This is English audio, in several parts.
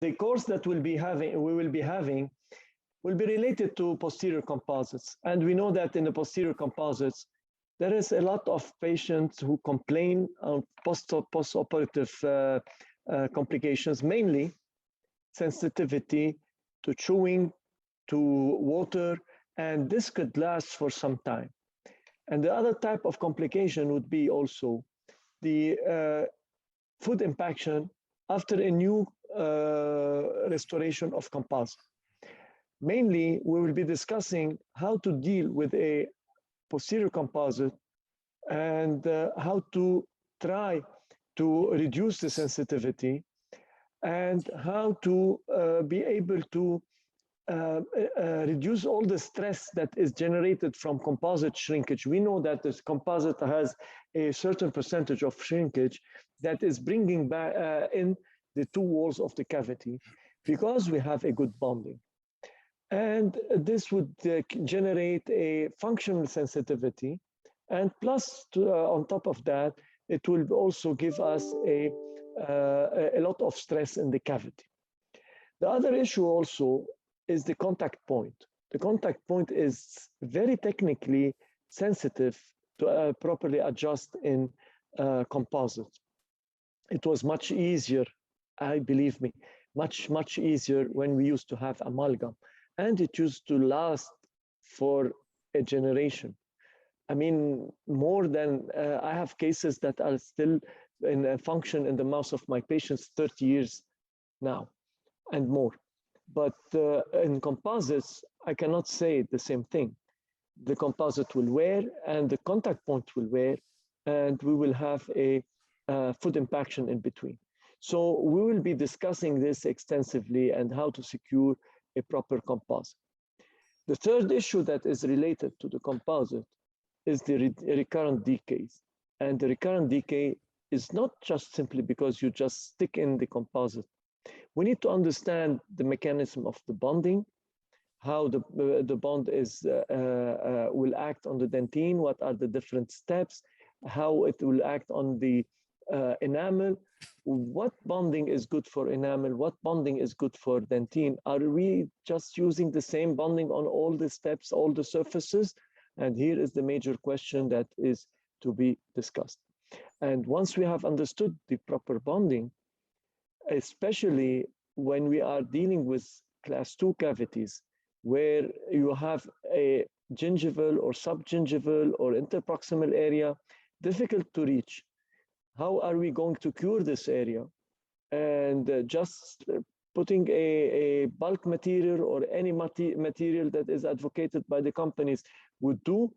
The course that we will be having will be related to posterior composites. And we know that in the posterior composites, there is a lot of patients who complain of postoperative complications, mainly sensitivity to chewing, to water, and this could last for some time. And the other type of complication would be also the food impaction after a new restoration of composite. Mainly, we will be discussing how to deal with a posterior composite and how to try to reduce the sensitivity and how to be able to reduce all the stress that is generated from composite shrinkage. We know that this composite has a certain percentage of shrinkage that is bringing back in the two walls of the cavity because we have a good bonding. And this would generate a functional sensitivity. And plus, on top of that, it will also give us a lot of stress in the cavity. The other issue also is the contact point. The contact point is very technically sensitive to properly adjust in composites. It was much easier, I believe me, much easier when we used to have amalgam. And it used to last for a generation. I mean, more than, I have cases that are still in function in the mouth of my patients 30 years now and more. But in composites, I cannot say the same thing. The composite will wear and the contact point will wear, and we will have a food impaction in between. So we will be discussing this extensively and how to secure a proper composite. The third issue that is related to the composite is the recurrent decays. And the recurrent decay is not just simply because you just stick in the composite. We need to understand the mechanism of the bonding, how the bond is will act on the dentine, what are the different steps, how it will act on the enamel, what bonding is good for enamel, what bonding is good for dentine. Are we just using the same bonding on all the steps, all the surfaces? And here is the major question that is to be discussed. And once we have understood the proper bonding, especially when we are dealing with class 2 cavities, where you have a gingival or subgingival or interproximal area, difficult to reach. How are we going to cure this area? And just putting a bulk material or any material that is advocated by the companies would do,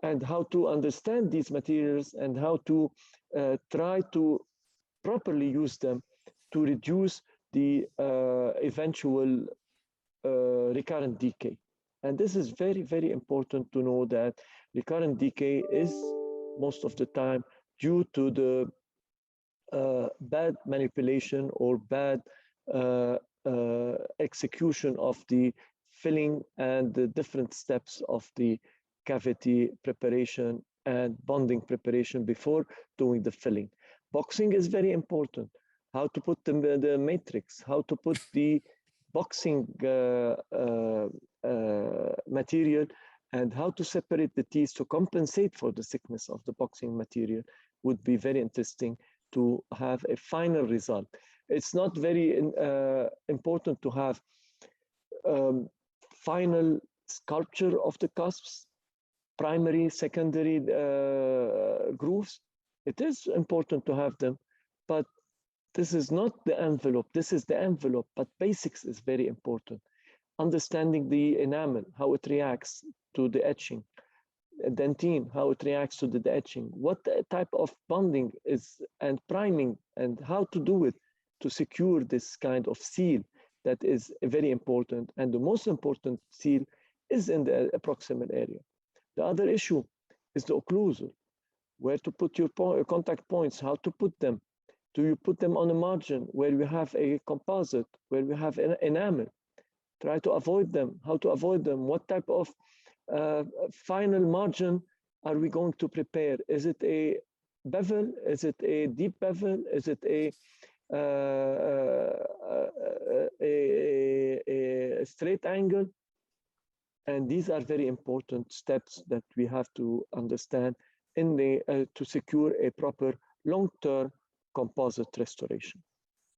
and how to understand these materials and how to try to properly use them to reduce the eventual recurrent decay. And this is very, very important to know that recurrent decay is most of the time due to the bad manipulation or bad execution of the filling and the different steps of the cavity preparation and bonding preparation before doing the filling. Boxing is very important. How to put the matrix, how to put the boxing material, and how to separate the teeth to compensate for the thickness of the boxing material would be very interesting to have a final result. It's not very important to have final sculpture of the cusps, primary, secondary grooves. It is important to have them, but this is not the envelope. This is the envelope, but basics is very important. Understanding the enamel, how it reacts to the etching, dentine, how it reacts to the etching, what type of bonding is, and priming, and how to do it to secure this kind of seal that is very important. And the most important seal is in the proximal area. The other issue is the occlusal, where to put your contact points, how to put them. Do you put them on a margin where we have a composite, where we have an enamel? Try to avoid them. How to avoid them? What type of final margin are we going to prepare? Is it a bevel? Is it a deep bevel? Is it a a straight angle. And these are very important steps that we have to understand to secure a proper long-term composite restoration.